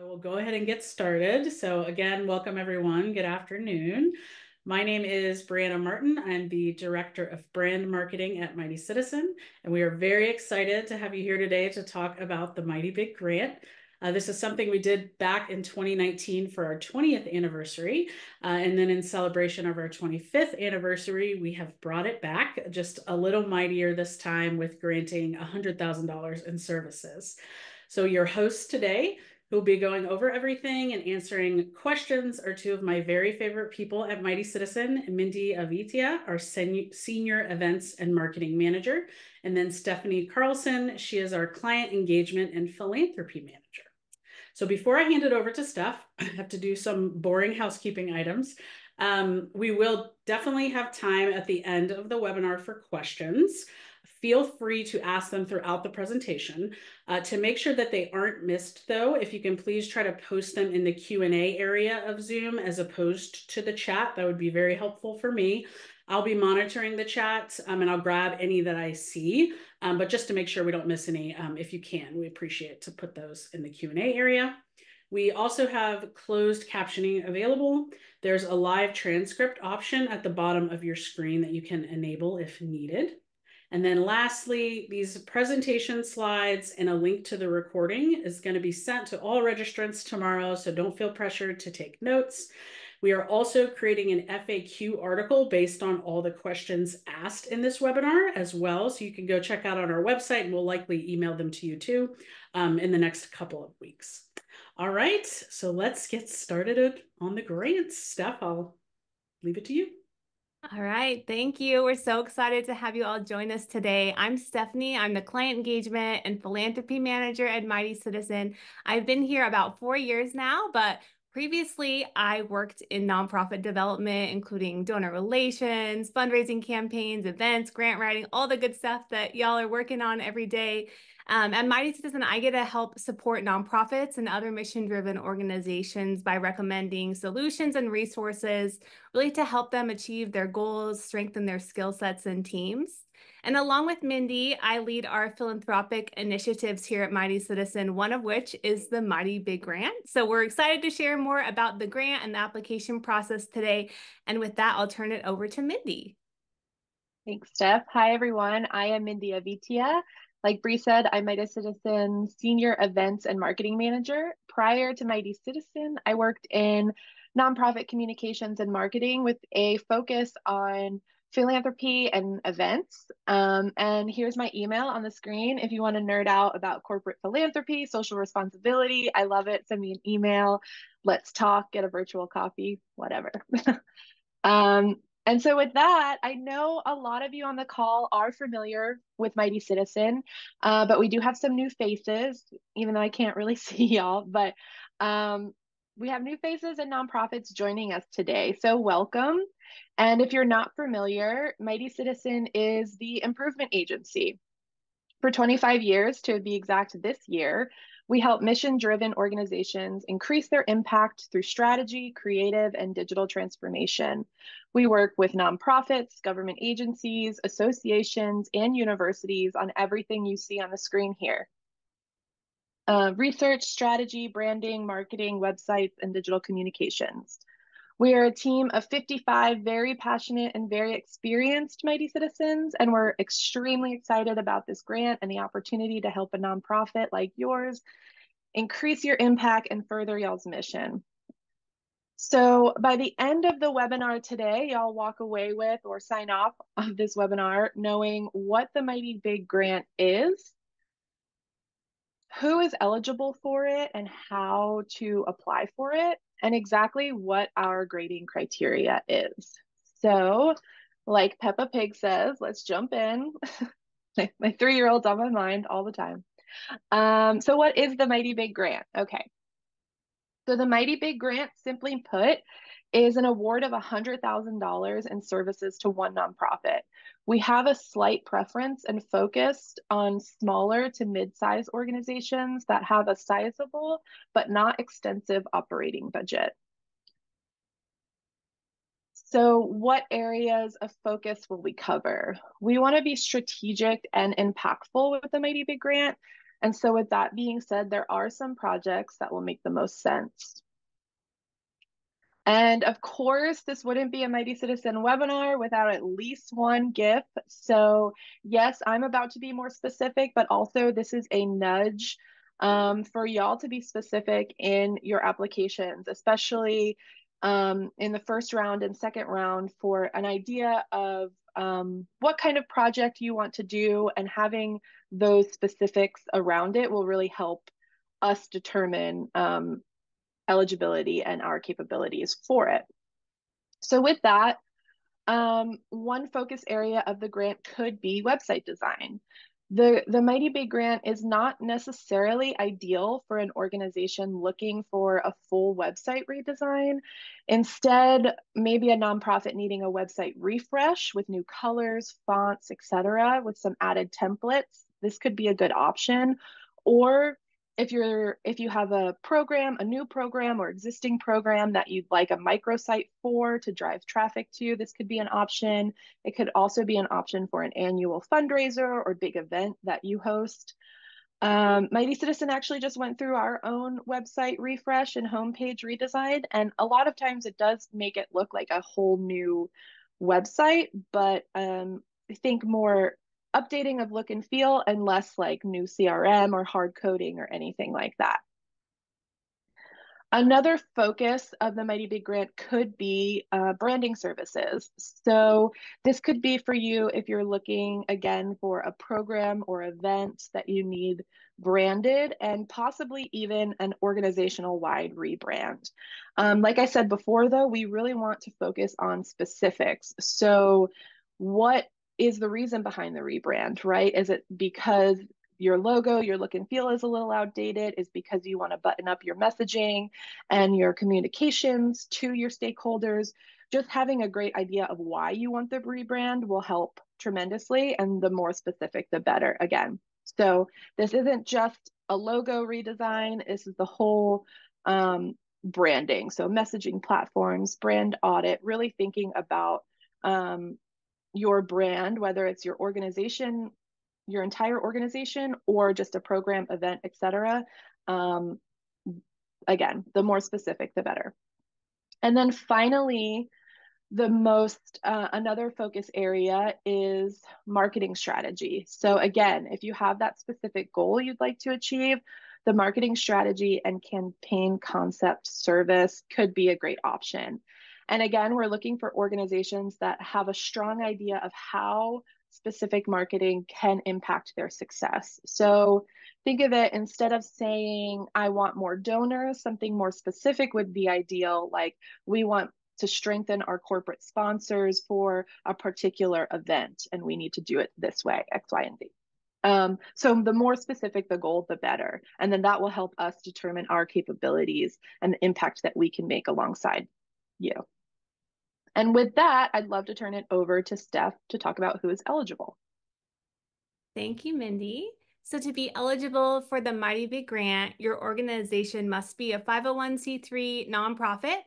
I will go ahead and get started. So again, welcome everyone. Good afternoon. My name is Brianna Martin. I'm the Director of Brand Marketing at Mighty Citizen, and we are very excited to have you here today to talk about the Mighty Big Grant. This is something we did back in 2019 for our 20th anniversary. And then in celebration of our 25th anniversary, we have brought it back just a little mightier this time with granting $100,000 in services. So your hosts today who'll be going over everything and answering questions are two of my very favorite people at Mighty Citizen, Mindy Avitia, our Senior Events and Marketing Manager, and then Stephanie Carlson, she is our Client Engagement and Philanthropy Manager. So before I hand it over to Steph, I have to do some boring housekeeping items. We will definitely have time at the end of the webinar for questions. Feel free to ask them throughout the presentation. To make sure that they aren't missed, though, if you can please try to post them in the Q&A area of Zoom as opposed to the chat, that would be very helpful for me. I'll be monitoring the chat and I'll grab any that I see, but just to make sure we don't miss any, if you can, we appreciate to put those in the Q&A area. We also have closed captioning available. There's a live transcript option at the bottom of your screen that you can enable if needed. And then lastly, these presentation slides and a link to the recording is going to be sent to all registrants tomorrow, so don't feel pressured to take notes. We are also creating an FAQ article based on all the questions asked in this webinar as well, so you can go check out on our website, and we'll likely email them to you too in the next couple of weeks. All right, so let's get started on the grants. Steph, I'll leave it to you. All right, thank you. We're so excited to have you all join us today. I'm Stephanie. I'm the Client Engagement and Philanthropy Manager at Mighty Citizen. I've been here about 4 years now, but previously I worked in nonprofit development, including donor relations, fundraising campaigns, events, grant writing, all the good stuff that y'all are working on every day. At Mighty Citizen, I get to help support nonprofits and other mission-driven organizations by recommending solutions and resources really to help them achieve their goals, strengthen their skill sets and teams. And along with Mindy, I lead our philanthropic initiatives here at Mighty Citizen, one of which is the Mighty Big Grant. So we're excited to share more about the grant and the application process today. And with that, I'll turn it over to Mindy. Thanks, Steph. Hi, everyone. I am Mindy Avitia. Like Bree said, I'm Mighty Citizen Senior Events and Marketing Manager. Prior to Mighty Citizen, I worked in nonprofit communications and marketing with a focus on philanthropy and events. And here's my email on the screen. If you want to nerd out about corporate philanthropy, social responsibility, I love it. Send me an email. Let's talk, get a virtual coffee, whatever. And so with that, I know a lot of you on the call are familiar with Mighty Citizen, but we do have some new faces, even though I can't really see y'all, but we have new faces and nonprofits joining us today. So welcome. And if you're not familiar, Mighty Citizen is the improvement agency. For 25 years, to be exact, this year, we help mission-driven organizations increase their impact through strategy, creative, and digital transformation. We work with nonprofits, government agencies, associations, and universities on everything you see on the screen here. Research, strategy, branding, marketing, websites, and digital communications. We are a team of 55 very passionate and very experienced Mighty Citizens, and we're extremely excited about this grant and the opportunity to help a nonprofit like yours increase your impact and further y'all's mission. So by the end of the webinar today, y'all walk away with or sign off of this webinar knowing what the Mighty Big Grant is, who is eligible for it and how to apply for it, and exactly what our grading criteria is. So, like Peppa Pig says, let's jump in. My 3-year-old's on my mind all the time. So what is the Mighty Big Grant? Okay. So the Mighty Big Grant, simply put, is an award of $100,000 in services to one nonprofit. We have a slight preference and focused on smaller to mid-size organizations that have a sizable but not extensive operating budget. So what areas of focus will we cover? We want to be strategic and impactful with the Mighty Big Grant. And so with that being said, there are some projects that will make the most sense. And of course, this wouldn't be a Mighty Citizen webinar without at least one GIF. So yes, I'm about to be more specific, but also this is a nudge for y'all to be specific in your applications, especially in the first round and second round, for an idea of what kind of project you want to do, and having those specifics around it will really help us determine eligibility and our capabilities for it. So with that, one focus area of the grant could be website design. The Mighty Big Grant is not necessarily ideal for an organization looking for a full website redesign. Instead, maybe a nonprofit needing a website refresh with new colors, fonts, etc., with some added templates. This could be a good option. Or if you have a program, a new program or existing program that you'd like a microsite for to drive traffic to, this could be an option. It could also be an option for an annual fundraiser or big event that you host. Mighty Citizen actually just went through our own website refresh and homepage redesign, and a lot of times it does make it look like a whole new website, but I think more updating of look and feel and less like new CRM or hard coding or anything like that. Another focus of the Mighty Big Grant could be branding services. So this could be for you if you're looking, again, for a program or event that you need branded, and possibly even an organizational-wide rebrand. Like I said before, though, we really want to focus on specifics. So what is the reason behind the rebrand, right? Is it because your logo, your look and feel is a little outdated? Is because you want to button up your messaging and your communications to your stakeholders? Just having a great idea of why you want the rebrand will help tremendously, and the more specific, the better, again. So this isn't just a logo redesign, this is the whole branding. So messaging platforms, brand audit, really thinking about your brand, whether it's your organization, your entire organization, or just a program, event, etc. Again, the more specific, the better. And then finally, another focus area is marketing strategy. So again, if you have that specific goal you'd like to achieve, the marketing strategy and campaign concept service could be a great option. And again, we're looking for organizations that have a strong idea of how specific marketing can impact their success. So think of it, instead of saying, I want more donors, something more specific would be ideal. Like, we want to strengthen our corporate sponsors for a particular event, and we need to do it this way, X, Y, and Z. So the more specific the goal, the better. And then that will help us determine our capabilities and the impact that we can make alongside you. And with that, I'd love to turn it over to Steph to talk about who is eligible. Thank you, Mindy. So to be eligible for the Mighty Big Grant, your organization must be a 501c3 nonprofit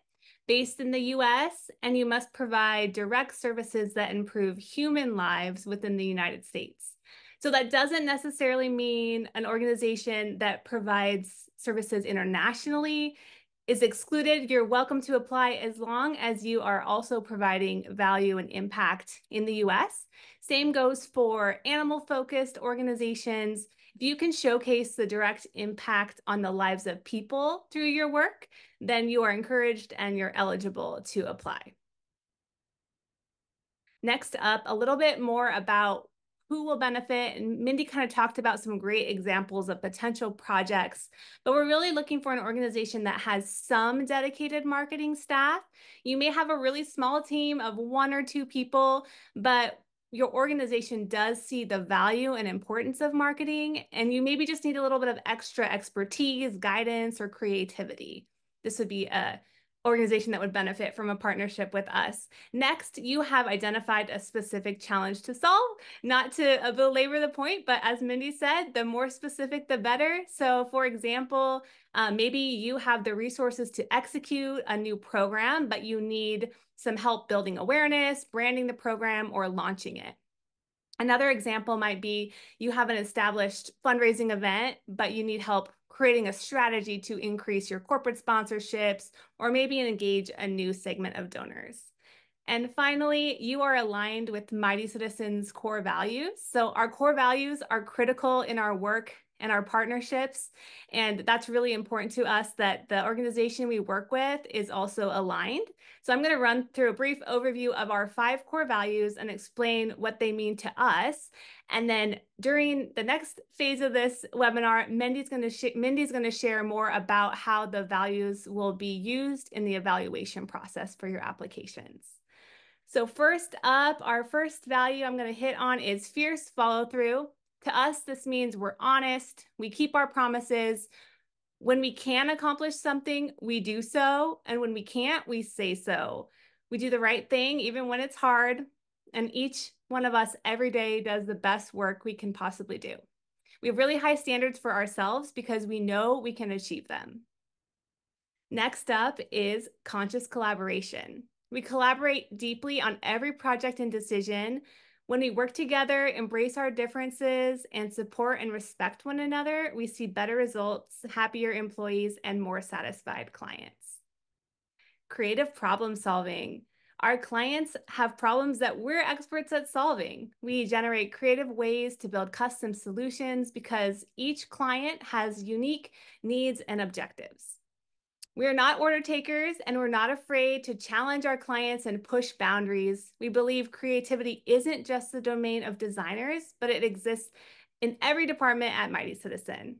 based in the US, and you must provide direct services that improve human lives within the United States. So that doesn't necessarily mean an organization that provides services internationally is excluded. You're welcome to apply as long as you are also providing value and impact in the US. Same goes for animal-focused organizations. If you can showcase the direct impact on the lives of people through your work, then you are encouraged and you're eligible to apply. Next up, a little bit more about who will benefit. And Mindy kind of talked about some great examples of potential projects, but we're really looking for an organization that has some dedicated marketing staff. You may have a really small team of 1 or 2 people, but your organization does see the value and importance of marketing, and you maybe just need a little bit of extra expertise, guidance, or creativity. This would be a organization that would benefit from a partnership with us. Next, you have identified a specific challenge to solve. Not to belabor the point, but as Mindy said, the more specific, the better. So for example, maybe you have the resources to execute a new program, but you need some help building awareness, branding the program, or launching it. Another example might be you have an established fundraising event, but you need help creating a strategy to increase your corporate sponsorships or maybe engage a new segment of donors. And finally, you are aligned with Mighty Citizens' core values. So our core values are critical in our work and our partnerships. And that's really important to us that the organization we work with is also aligned. So I'm going to run through a brief overview of our 5 core values and explain what they mean to us. And then during the next phase of this webinar, Mindy's going to share more about how the values will be used in the evaluation process for your applications. So first up, our first value I'm going to hit on is fierce follow through. To us, this means we're honest, we keep our promises. When we can accomplish something, we do so. And when we can't, we say so. We do the right thing, even when it's hard. And each one of us every day does the best work we can possibly do. We have really high standards for ourselves because we know we can achieve them. Next up is conscious collaboration. We collaborate deeply on every project and decision. When we work together, embrace our differences, and support and respect one another, we see better results, happier employees, and more satisfied clients. Creative problem solving. Our clients have problems that we're experts at solving. We generate creative ways to build custom solutions because each client has unique needs and objectives. We're not order takers, and we're not afraid to challenge our clients and push boundaries. We believe creativity isn't just the domain of designers, but it exists in every department at Mighty Citizen.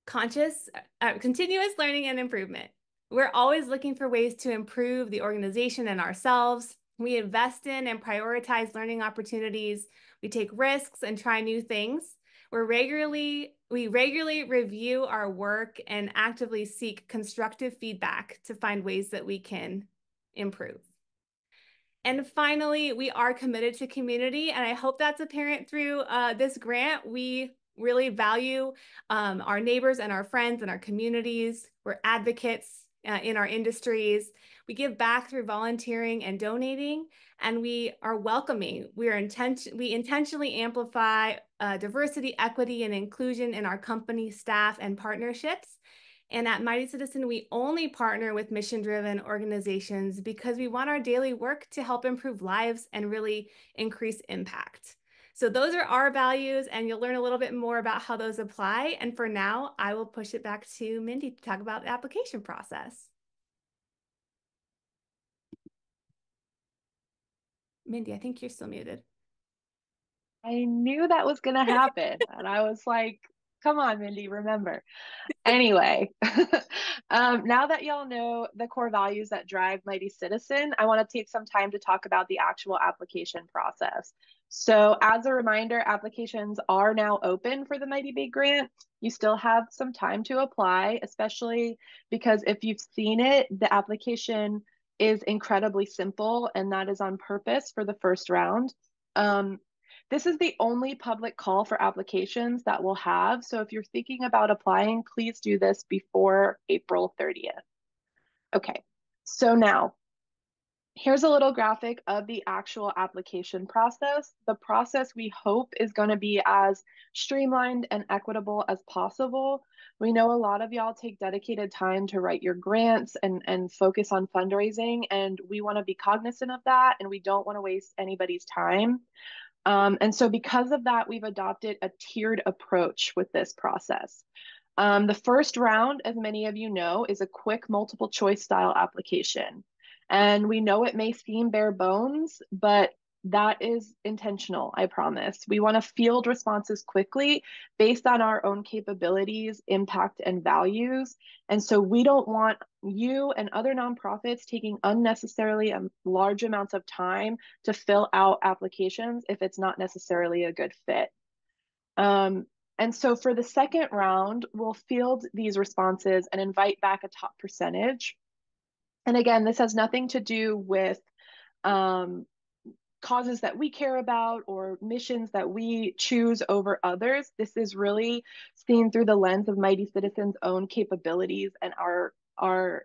Continuous learning and improvement. We're always looking for ways to improve the organization and ourselves. We invest in and prioritize learning opportunities. We take risks and try new things. We regularly review our work and actively seek constructive feedback to find ways that we can improve. And finally, we are committed to community, and I hope that's apparent through this grant. We really value our neighbors and our friends and our communities. We're advocates in our industries. We give back through volunteering and donating, and we are welcoming. We intentionally amplify diversity, equity, and inclusion in our company, staff, and partnerships. And at Mighty Citizen, we only partner with mission-driven organizations because we want our daily work to help improve lives and really increase impact. So those are our values, and you'll learn a little bit more about how those apply. And for now, I will push it back to Mindy to talk about the application process. Mindy, I think you're still muted. I knew that was going to happen. And I was like, come on, Mindy, remember. Anyway, now that y'all know the core values that drive Mighty Citizen, I want to take some time to talk about the actual application process. So as a reminder, applications are now open for the Mighty Big Grant. You still have some time to apply, especially because if you've seen it, the application is incredibly simple, and that is on purpose for the first round. This is the only public call for applications that we'll have. So if you're thinking about applying, please do this before April 30th. Okay, so now here's a little graphic of the actual application process. The process we hope is going to be as streamlined and equitable as possible. We know a lot of y'all take dedicated time to write your grants and focus on fundraising, and we want to be cognizant of that, and we don't want to waste anybody's time. And so because of that, we've adopted a tiered approach with this process. The first round, as many of you know, is a quick multiple choice style application. And we know it may seem bare bones, but that is intentional, I promise. We want to field responses quickly based on our own capabilities, impact, and values. And so we don't want you and other nonprofits taking unnecessarily large amounts of time to fill out applications if it's not necessarily a good fit. And so for the second round, we'll field these responses and invite back a top percentage. And again, this has nothing to do with causes that we care about or missions that we choose over others. This is really seen through the lens of Mighty Citizen's own capabilities and our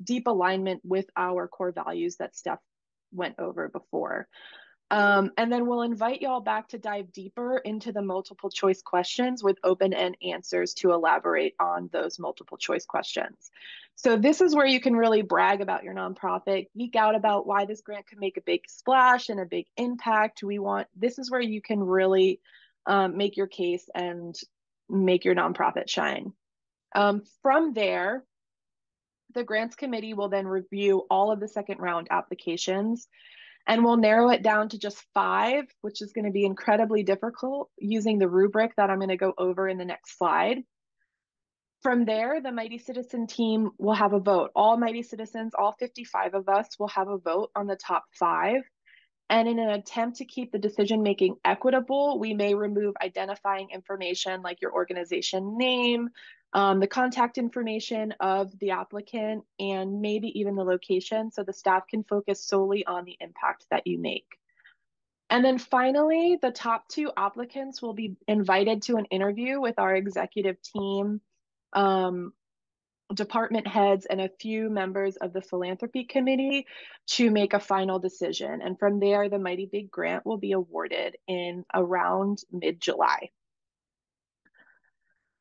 deep alignment with our core values that Steph went over before. And then we'll invite y'all back to dive deeper into the multiple choice questions with open-end answers to elaborate on those multiple choice questions. So this is where you can really brag about your nonprofit, geek out about why this grant could make a big splash and a big impact. This is where you can really make your case and make your nonprofit shine. From there, the grants committee will then review all of the second round applications, and we'll narrow it down to just 5, which is going to be incredibly difficult using the rubric that I'm going to go over in the next slide. From there, the Mighty Citizen team will have a vote. All Mighty Citizens, all 55 of us, will have a vote on the top 5. And in an attempt to keep the decision-making equitable, we may remove identifying information like your organization name, the contact information of the applicant, and maybe even the location, so the staff can focus solely on the impact that you make. And then finally, the top 2 applicants will be invited to an interview with our executive team, department heads, and a few members of the philanthropy committee to make a final decision. And from there, the Mighty Big Grant will be awarded in around mid-July.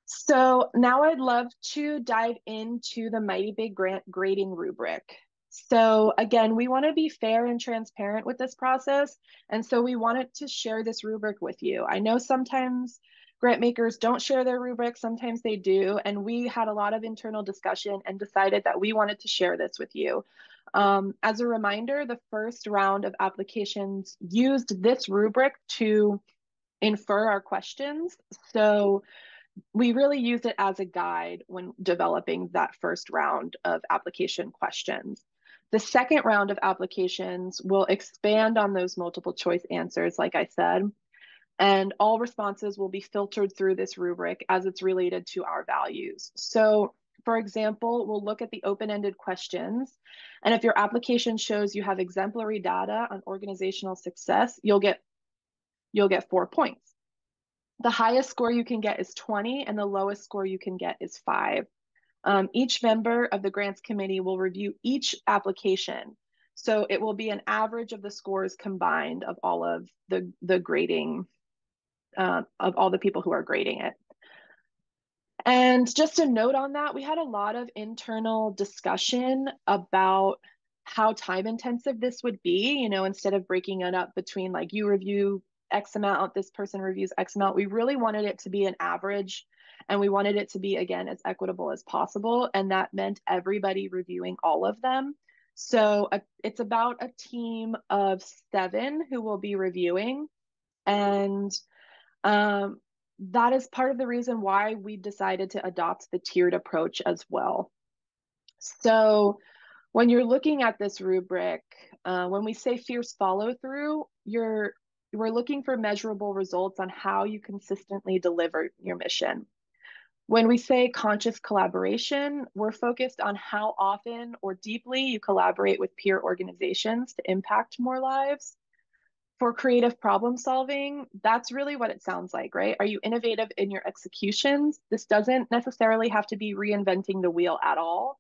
So now I'd love to dive into the Mighty Big Grant grading rubric. So again, we want to be fair and transparent with this process. And so we wanted to share this rubric with you. I know sometimes grant makers don't share their rubric, sometimes they do. And we had a lot of internal discussion and decided that we wanted to share this with you. As a reminder, the first round of applications used this rubric to infer our questions. So we really used it as a guide when developing that first round of application questions. The second round of applications will expand on those multiple choice answers, like I said, and all responses will be filtered through this rubric as it's related to our values. So, for example, we'll look at the open-ended questions, and if your application shows you have exemplary data on organizational success, you'll get 4 points. The highest score you can get is 20, and the lowest score you can get is 5. Each member of the grants committee will review each application. So it will be an average of the scores combined of all of the grading, of all the people who are grading it. And just a note on that, we had a lot of internal discussion about how time intensive this would be, instead of breaking it up between like you review X amount, this person reviews X amount. We really wanted it to be an average, and we wanted it to be, again, as equitable as possible. And that meant everybody reviewing all of them. So it's about a team of 7 who will be reviewing. And that is part of the reason why we decided to adopt the tiered approach as well. So when you're looking at this rubric, when we say fierce follow through, we're looking for measurable results on how you consistently deliver your mission. When we say conscious collaboration, we're focused on how often or deeply you collaborate with peer organizations to impact more lives. For creative problem solving, that's really what it sounds like, right? Are you innovative in your executions? This doesn't necessarily have to be reinventing the wheel at all,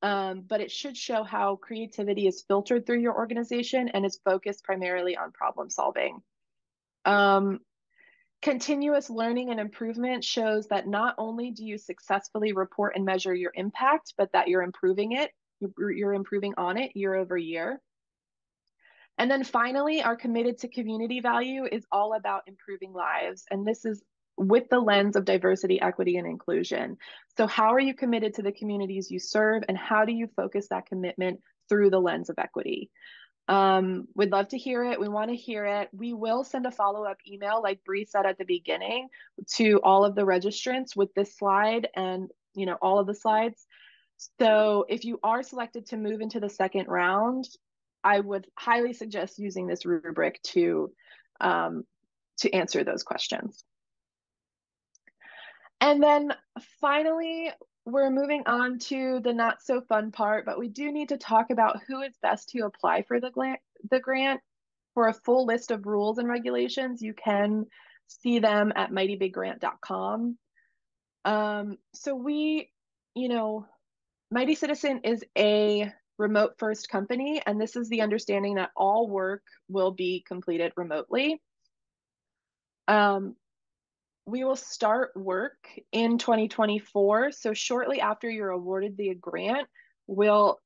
but it should show how creativity is filtered through your organization and is focused primarily on problem solving. Continuous learning and improvement shows that not only do you successfully report and measure your impact, but that you're improving it, you're improving on it year over year. And then finally, our committed to community value is all about improving lives. And this is with the lens of diversity, equity, and inclusion. So how are you committed to the communities you serve, and how do you focus that commitment through the lens of equity? We'd love to hear it. We want to hear it. We will send a follow-up email, like Bree said at the beginning, to all of the registrants with this slide and all of the slides. So if you are selected to move into the second round, I would highly suggest using this rubric to answer those questions. And then finally, we're moving on to the not so fun part, but we do need to talk about who is best to apply for the grant. For a full list of rules and regulations, you can see them at mightybiggrant.com. So Mighty Citizen is a remote first company, and this is the understanding that all work will be completed remotely. We will start work in 2024. So shortly after you're awarded the grant, we'll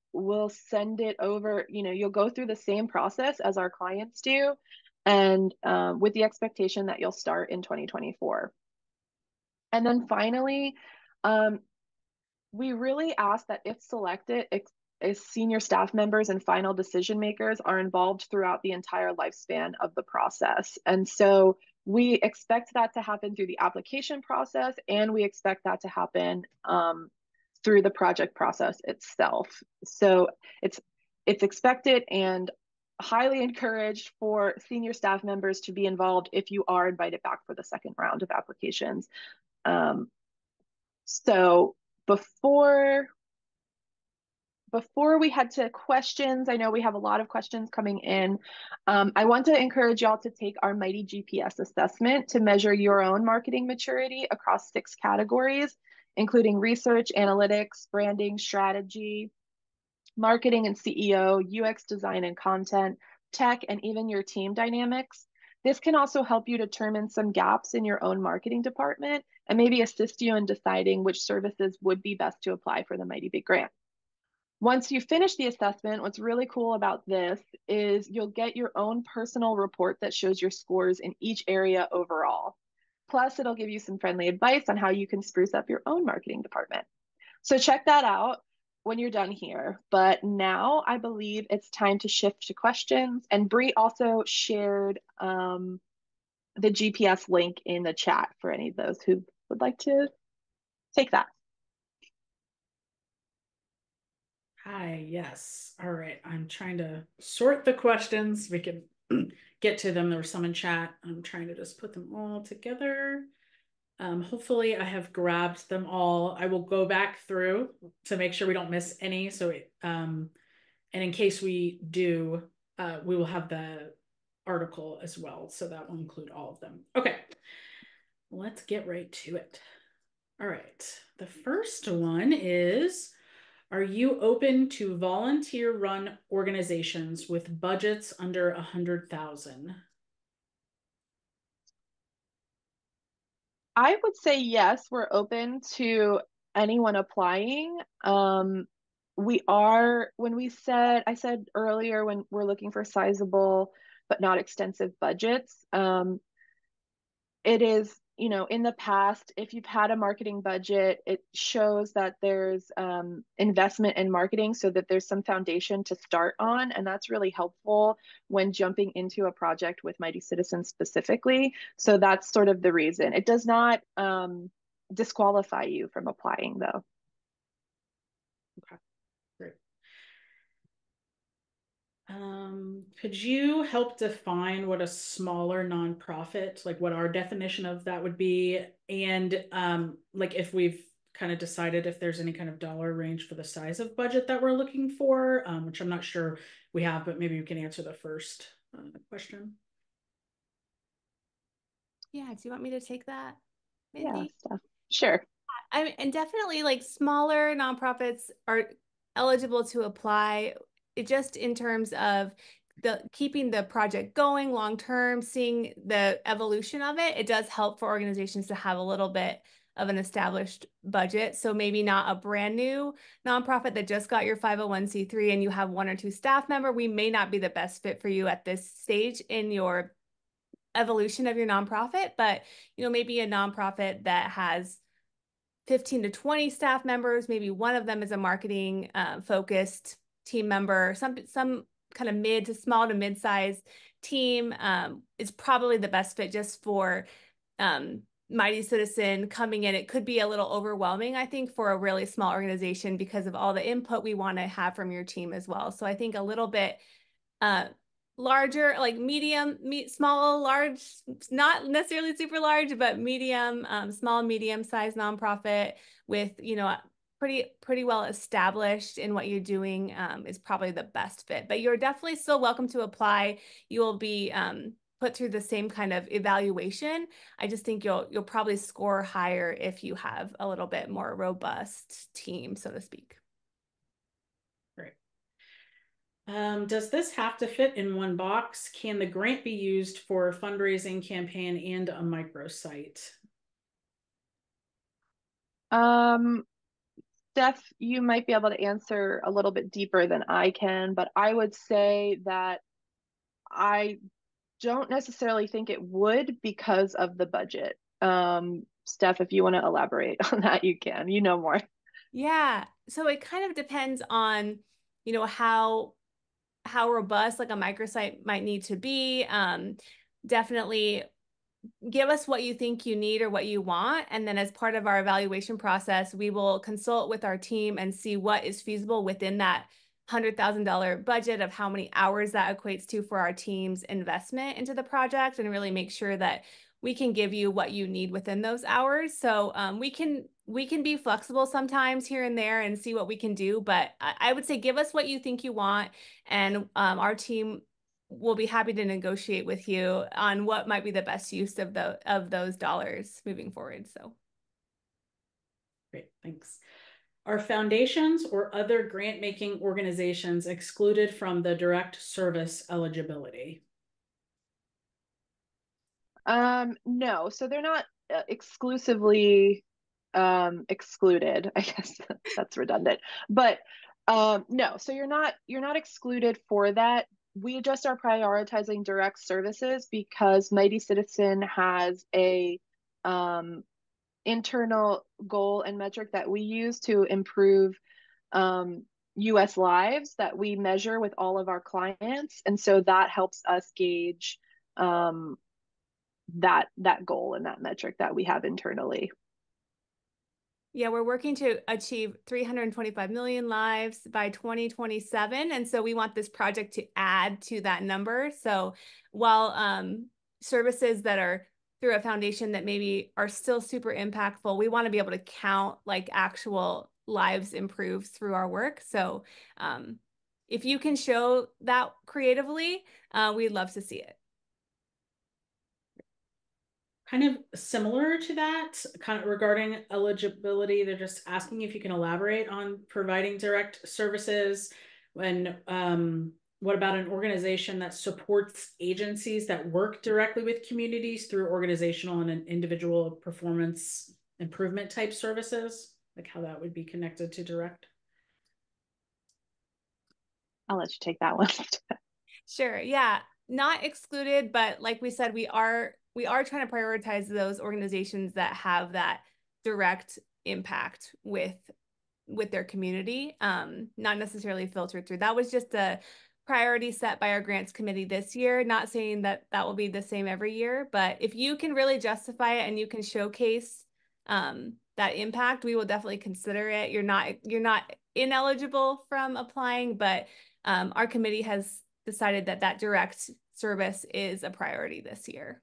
send it over. You'll go through the same process as our clients do, and with the expectation that you'll start in 2024. And then finally, we really ask that if selected, senior staff members and final decision makers are involved throughout the entire lifespan of the process. And so we expect that to happen through the application process, and we expect that to happen through the project process itself. So it's expected and highly encouraged for senior staff members to be involved if you are invited back for the second round of applications. So before we head to questions, I know we have a lot of questions coming in. I want to encourage y'all to take our Mighty GPS assessment to measure your own marketing maturity across 6 categories, including research, analytics, branding, strategy, marketing and CEO, UX design and content, tech, and even your team dynamics. This can also help you determine some gaps in your own marketing department and maybe assist you in deciding which services would be best to apply for the Mighty Big Grant. Once you finish the assessment, what's really cool about this is you'll get your own personal report that shows your scores in each area overall. Plus, it'll give you some friendly advice on how you can spruce up your own marketing department. So check that out when you're done here. But now I believe it's time to shift to questions. And Bree also shared the GPS link in the chat for any of those who would like to take that. Hi, yes. All right. I'm trying to sort the questions. We can get to them. There were some in chat. I'm trying to just put them all together. Hopefully I have grabbed them all. I will go back through to make sure we don't miss any. So, and in case we do, we will have the article as well. So that will include all of them. Okay, let's get right to it. All right. The first one is, are you open to volunteer-run organizations with budgets under 100,000? I would say yes, we're open to anyone applying. I said earlier, when we're looking for sizable but not extensive budgets, it is, in the past, if you've had a marketing budget, it shows that there's investment in marketing so that there's some foundation to start on. And that's really helpful when jumping into a project with Mighty Citizens specifically. So that's sort of the reason. It does not disqualify you from applying, though. Okay, great. Could you help define what a smaller nonprofit, like what our definition of that would be? And like if we've kind of decided if there's any kind of dollar range for the size of budget that we're looking for, which I'm not sure we have, but maybe we can answer the first question. Yeah, do you want me to take that, Yeah, Mindy? Steph. Sure. And definitely like smaller nonprofits are eligible to apply, just in terms of keeping the project going long term, seeing the evolution of it. It does help for organizations to have a little bit of an established budget. So maybe not a brand new nonprofit that just got your 501c3 and you have 1 or 2 staff member. We may not be the best fit for you at this stage in your evolution of your nonprofit, but maybe a nonprofit that has 15 to 20 staff members, maybe one of them is a marketing focused team member, some kind of mid to small to mid-size team is probably the best fit just for Mighty Citizen coming in. It could be a little overwhelming, I think, for a really small organization because of all the input we want to have from your team as well. So I think a little bit larger, like medium, small, large, not necessarily super large, but medium, small, medium-sized nonprofit with, pretty well established in what you're doing is probably the best fit. But you're definitely still welcome to apply. You will be put through the same kind of evaluation. I just think you'll probably score higher if you have a little bit more robust team, so to speak. Great. Does this have to fit in one box? Can the grant be used for a fundraising campaign and a microsite? Um, Steph, you might be able to answer a little bit deeper than I can, but I would say that I don't necessarily think it would because of the budget. Steph, if you want to elaborate on that, you can. You know more. Yeah. So it kind of depends on, how robust like a microsite might need to be. Definitely give us what you think you need or what you want. And then as part of our evaluation process, we will consult with our team and see what is feasible within that $100,000 budget of how many hours that equates to for our team's investment into the project and really make sure that we can give you what you need within those hours. So we can be flexible sometimes here and there and see what we can do. But I would say give us what you think you want, and our team will be happy to negotiate with you on what might be the best use of those dollars moving forward. So Great, thanks. Are foundations or other grant-making organizations excluded from the direct service eligibility? No, so they're not exclusively excluded. I guess that's redundant. But no, so you're not excluded for that. We just are prioritizing direct services because Mighty Citizen has a um, internal goal and metric that we use to improve US lives that we measure with all of our clients. And so that helps us gauge um, that goal and that metric that we have internally. yeah, we're working to achieve 325 million lives by 2027. And so we want this project to add to that number. So while services that are through a foundation that maybe are still super impactful, we want to be able to count like actual lives improved through our work. So if you can show that creatively, we'd love to see it. Kind of similar to that, kind of regarding eligibility, they're just asking if you can elaborate on providing direct services. When what about an organization that supports agencies that work directly with communities through organizational and an individual performance improvement type services? Like how that would be connected to direct? I'll let you take that one. Sure. Yeah. Not excluded, but like we said, we are trying to prioritize those organizations that have that direct impact with their community, not necessarily filtered through. That was just a priority set by our grants committee this year. Not saying that that will be the same every year, but if you can really justify it and you can showcase that impact, we will definitely consider it. You're not ineligible from applying, but our committee has decided that that direct service is a priority this year.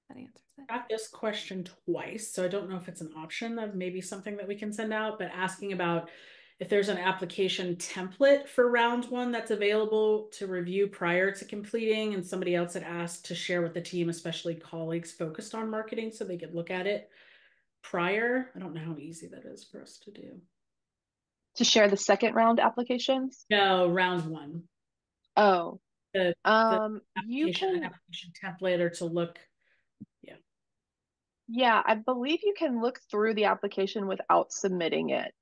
That answers it. Got this question twice, so I don't know if it's an option of maybe something that we can send out, but asking about if there's an application template for round one that's available to review prior to completing, and somebody else had asked to share with the team, especially colleagues focused on marketing, so they could look at it prior. I don't know how easy that is for us to do. To share the second round applications? No, round one. Oh, The you application, an can, application template or to look. Yeah. yeah, I believe you can look through the application without submitting it.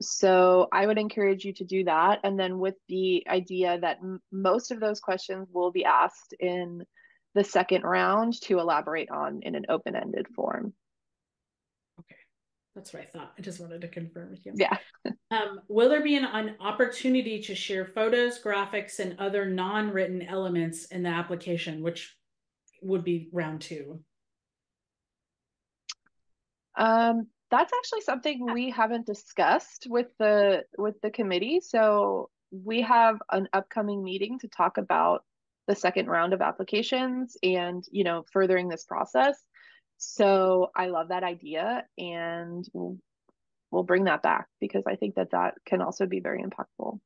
So I would encourage you to do that. And then with the idea that most of those questions will be asked in the second round to elaborate on in an open-ended form. Okay. That's what I thought. I just wanted to confirm with you. Yeah. Will there be an opportunity to share photos, graphics, and other non-written elements in the application, which would be round two? That's actually something we haven't discussed with the committee. So we have an upcoming meeting to talk about the second round of applications and, furthering this process. So I love that idea, and we'll bring that back because I think that that can also be very impactful.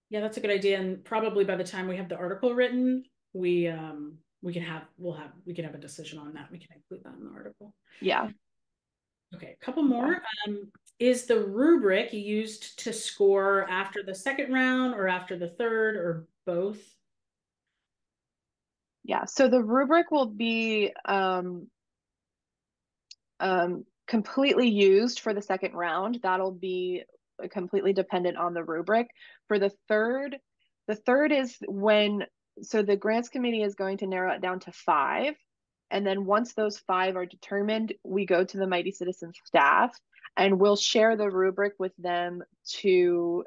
Yeah, that's a good idea. And probably by the time we have the article written, we can have a decision on that. We can include that in the article. Yeah. Okay, a couple Yeah. more. is the rubric used to score after the second round or after the third or both? Yeah, so the rubric will be completely used for the second round. That'll be completely dependent on the rubric. For the third is when, so the grants committee is going to narrow it down to 5. And then once those 5 are determined, we go to the Mighty Citizen staff and we'll share the rubric with them to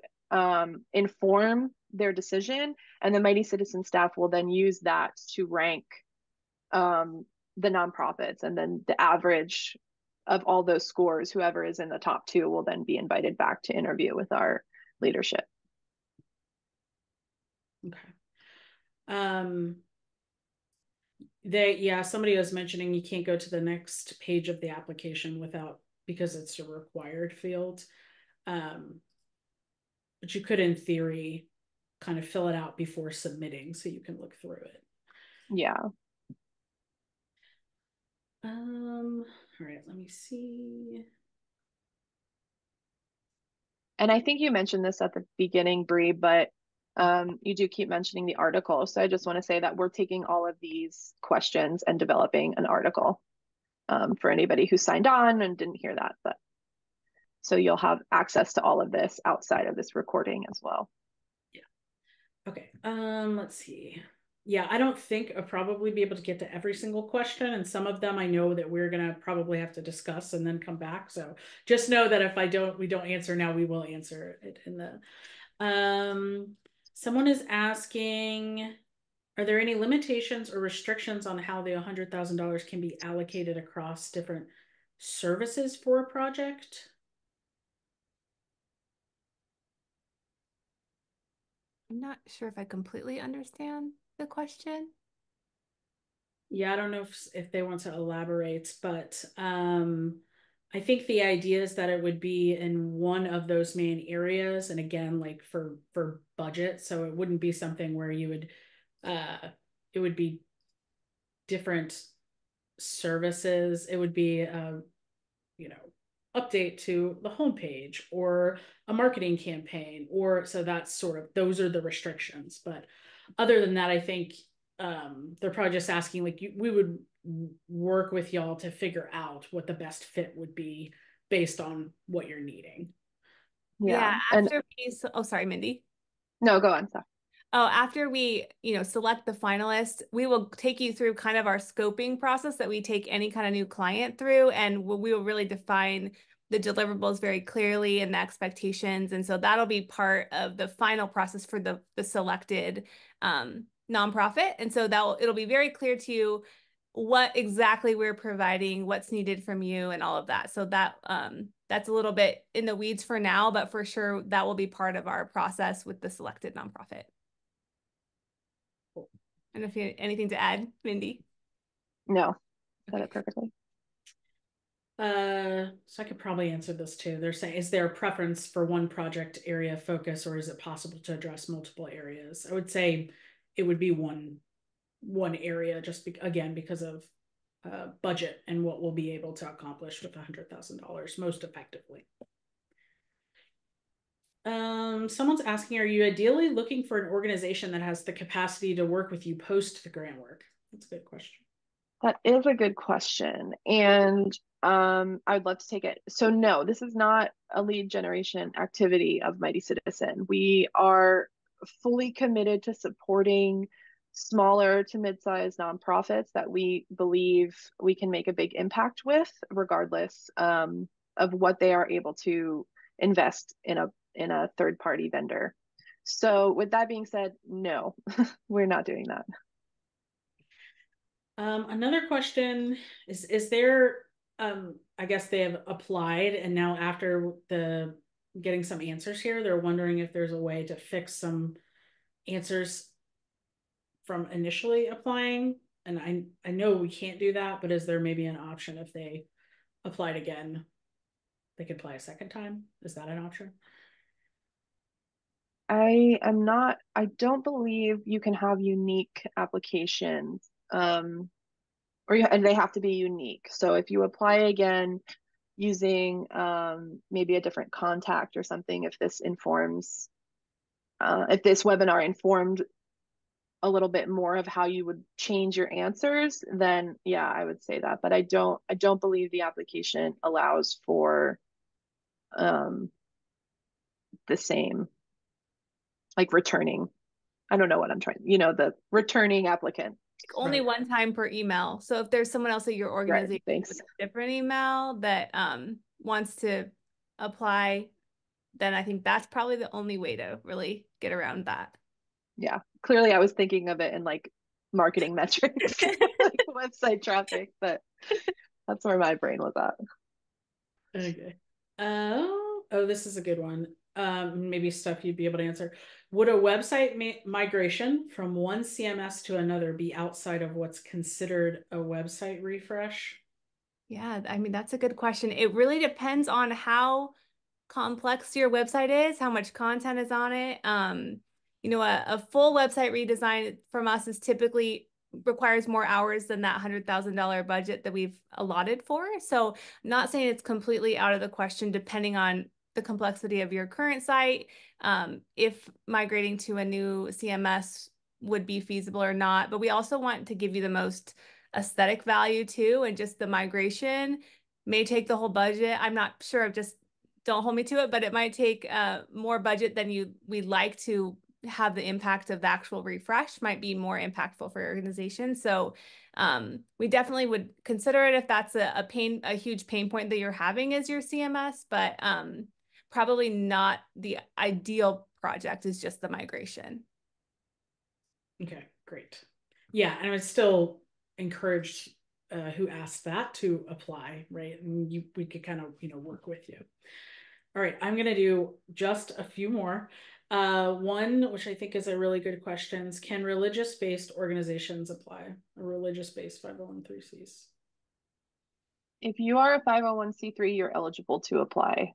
inform their decision. And the Mighty Citizen staff will then use that to rank the nonprofits, and then the average of all those scores, whoever is in the top 2 will then be invited back to interview with our leadership. Okay. Somebody was mentioning you can't go to the next page of the application because it's a required field. But you could, in theory, kind of fill it out before submitting so you can look through it. Yeah. All right, let me see. And I think you mentioned this at the beginning, Bree, but you do keep mentioning the article. So I just want to say that we're taking all of these questions and developing an article for anybody who signed on and didn't hear that. But so you'll have access to all of this outside of this recording as well. Yeah. Okay. Let's see. Yeah, I don't think I'll probably be able to get to every single question, and some of them I know that we're gonna probably have to discuss and then come back. So just know that if we don't answer now, we will answer it in the. Someone is asking, are there any limitations or restrictions on how the $100,000 can be allocated across different services for a project? I'm not sure if I completely understand the question. Yeah, I don't know if they want to elaborate, but I think the idea is that it would be in one of those main areas, and again, like for budget, so it wouldn't be something where you would it would be different services. It would be you know, update to the homepage or a marketing campaign, or so that's sort of, those are the restrictions. But other than that, I think they're probably just asking, like, we would work with y'all to figure out what the best fit would be based on what you're needing. Yeah. And after oh, sorry, Mindy. no, go on. Sorry. Oh, after we, select the finalists, we will take you through kind of our scoping process that we take any kind of new client through, and we will really define the deliverables very clearly and the expectations. And so that'll be part of the final process for the selected nonprofit. And so it'll be very clear to you what exactly we're providing, what's needed from you, and all of that. So that's a little bit in the weeds for now, but for sure that will be part of our process with the selected nonprofit. I don't know if you have anything to add, Mindy. No, said it perfectly. So I could probably answer this too. They're saying, is there a preference for one project area focus, or is it possible to address multiple areas? I would say it would be one area, just again, because of budget and what we'll be able to accomplish with $100,000 most effectively. Someone's asking, are you ideally looking for an organization that has the capacity to work with you post the grant work? That's a good question. That is a good question. And I'd love to take it. So no, this is not a lead generation activity of Mighty Citizen. We are fully committed to supporting smaller to mid-sized nonprofits that we believe we can make a big impact with, regardless of what they are able to invest in a third-party vendor. So with that being said, no, we're not doing that. Another question is there, I guess they have applied, and now after getting some answers here, they're wondering if there's a way to fix some answers from initially applying. And I know we can't do that, but is there maybe an option if they applied again, they could apply a second time? Is that an option? I don't believe you can have unique applications, and they have to be unique. So if you apply again, using maybe a different contact or something if this informs, if this webinar informed a little bit more of how you would change your answers, then yeah, I would say that. But I don't believe the application allows for um, the same, like returning. I don't know what I'm trying, the returning applicant. Only Right. one time per email. So if there's someone else at your Right. organization Thanks. with a different email that wants to apply, then I think that's probably the only way to really get around that. Yeah. Clearly I was thinking of it in like marketing metrics, like website traffic, but that's where my brain was at. Okay. Oh, this is a good one. Maybe stuff you'd be able to answer. Would a website migration from one CMS to another be outside of what's considered a website refresh? Yeah, I mean, that's a good question. It really depends on how complex your website is, how much content is on it. A full website redesign from us is typically requires more hours than that $100,000 budget that we've allotted for. So I'm not saying it's completely out of the question, depending on the complexity of your current site, if migrating to a new CMS would be feasible or not. But we also want to give you the most aesthetic value too, and just the migration may take the whole budget. I'm not sure. Just don't hold me to it, but it might take more budget than we'd like to have. The impact of the actual refresh might be more impactful for your organization. So we definitely would consider it if that's a huge pain point that you're having as your CMS, but probably not the ideal project is just the migration. Okay, great. Yeah, and I would still encourage who asked that to apply, right? And we could kind of, work with you. All right, I'm gonna do just a few more. One, which I think is a really good question, is can religious-based organizations apply? A religious-based 501(c)(3)s? If you are a 501(c)(3), you're eligible to apply.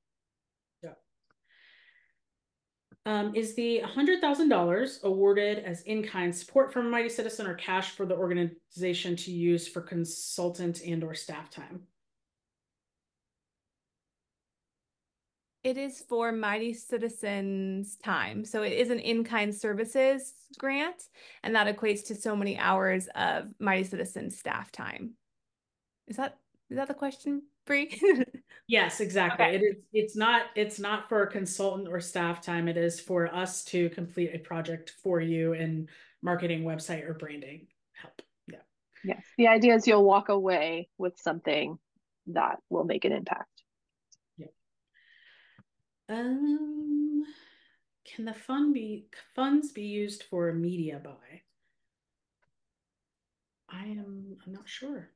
Yeah. Is the $100,000 awarded as in-kind support from a Mighty Citizen or cash for the organization to use for consultant and/or staff time? It is for Mighty Citizens time. So it is an in-kind services grant, and that equates to so many hours of Mighty Citizens staff time. Is that the question, Bree? Yes, exactly. Okay. It's not for consultant or staff time. It is for us to complete a project for you in marketing, website, or branding help. Yeah. Yes. The idea is you'll walk away with something that will make an impact. Yeah. Um, can the funds be used for a media buy? I'm not sure.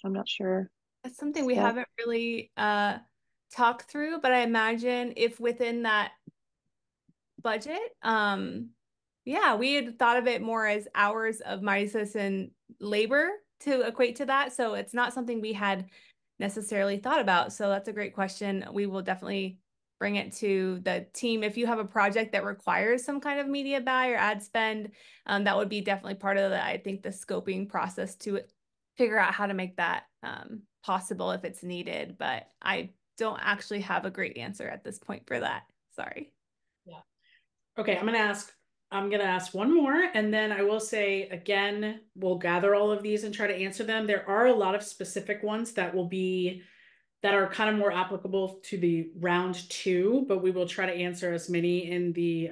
I'm not sure. That's something we haven't really talked through, but I imagine if within that budget, yeah, we had thought of it more as hours of Mighty Citizen labor to equate to that. So it's not something we had necessarily thought about. So that's a great question. We will definitely bring it to the team. If you have a project that requires some kind of media buy or ad spend, that would be definitely part of I think, the scoping process to figure out how to make that possible if it's needed. But I don't actually have a great answer at this point for that. Sorry. Yeah. Okay, I'm gonna ask one more, and then I will say again, we'll gather all of these and try to answer them. There are a lot of specific ones that are kind of more applicable to the round two, but we will try to answer as many in the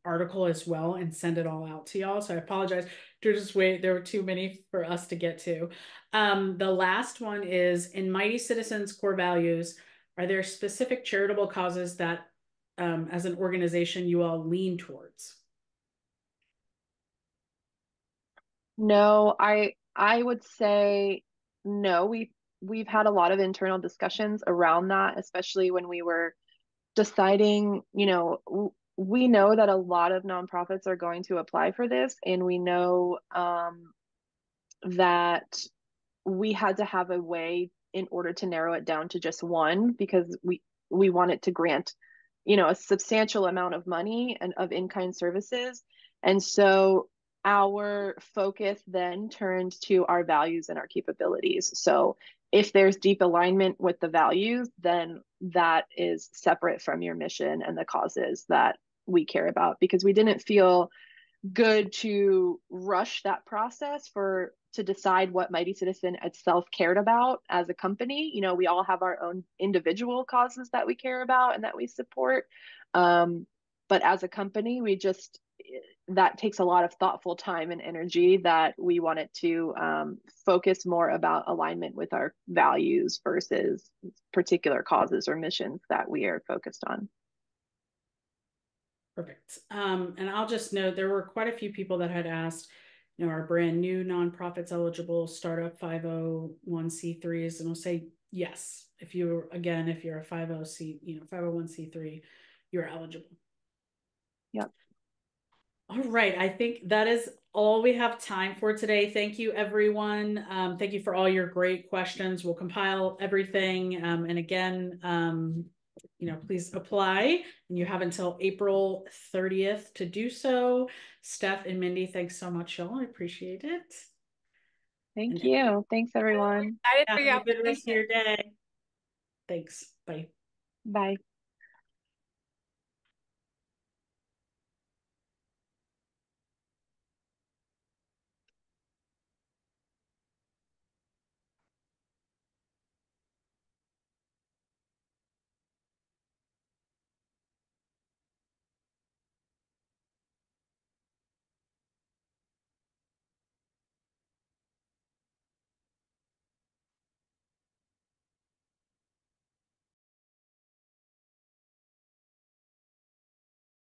article as well and send it all out to y'all. So I apologize. Just wait, there were too many for us to get to. The last one is in Mighty Citizens core values, are there specific charitable causes that as an organization you all lean towards? No, I would say no. We've had a lot of internal discussions around that, especially when we were deciding, we know that a lot of nonprofits are going to apply for this, and we know that we had to have a way in order to narrow it down to just one because we wanted to grant, a substantial amount of money and of in-kind services. And so our focus then turned to our values and our capabilities. So if there's deep alignment with the values, then that is separate from your mission and the causes that we care about, because we didn't feel good to rush that process to decide what Mighty Citizen itself cared about as a company. You know, we all have our own individual causes that we care about and that we support. But as a company, that takes a lot of thoughtful time and energy that we wanted to focus more about alignment with our values versus particular causes or missions that we are focused on. Perfect. And I'll just note there were quite a few people that had asked, you know, are brand new nonprofits eligible, startup 501c3s? And I'll say yes. If you're a 501c3, you're eligible. Yep. All right. I think that is all we have time for today. Thank you, everyone. Thank you for all your great questions. We'll compile everything. And again, you know, please apply, and you have until April 30th to do so. Steph and Mindy, thanks so much, y'all. I appreciate it. Thank you. Thanks, everyone. Excited for Have your a good rest of application. your day. Thanks. Bye. Bye.